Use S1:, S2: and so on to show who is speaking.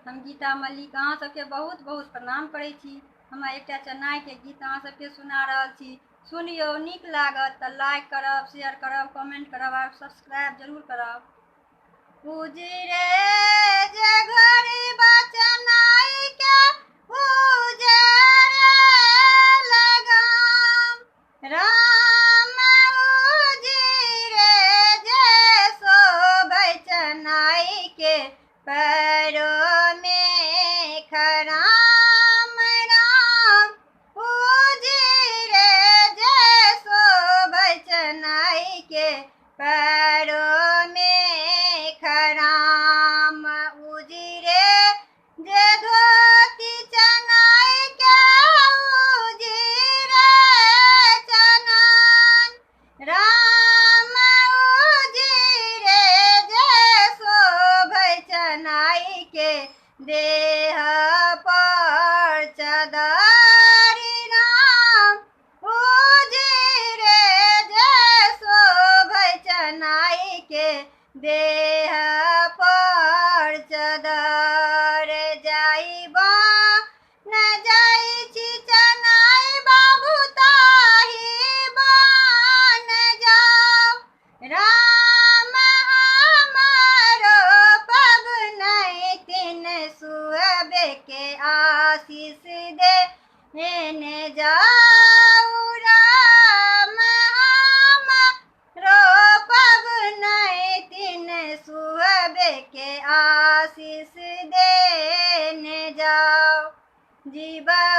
S1: हम गीता मल्लिक अहाँ सबके बहुत बहुत प्रणाम करै छी। हम एकटा चेन्नईके गीत अहाँ सबके सुना रहल छी। सुनियौ, नीक लागत तऽ लाइक करब, शेयर करब, कमेंट करब और सब्सक्राइब जरूर करब। उजरे जे घड़ी बा चेन्नई के उजरे लगाम, राम उजरे जे शोभै चेन्नई के पैरों में खराम, राम उजरे जे शोभै चेन्नई के पैरों में खराम, उजरे जे धोती चेन्नई के उजरे चनन, राम उजरे जे शोभै चेन्नई के देह पर चदरि, राम उजरे जे शोभै चेन्नई के देह पर चदर। जाइबा न जाइ छी चेन्नई बाबू ताही बन जाओ, राम हमारो पबनैतिन सुअबे के आशीष देने जाओ, राम हमारो पबनैतिन सुअबे के आशीष देने जाओ। जीवा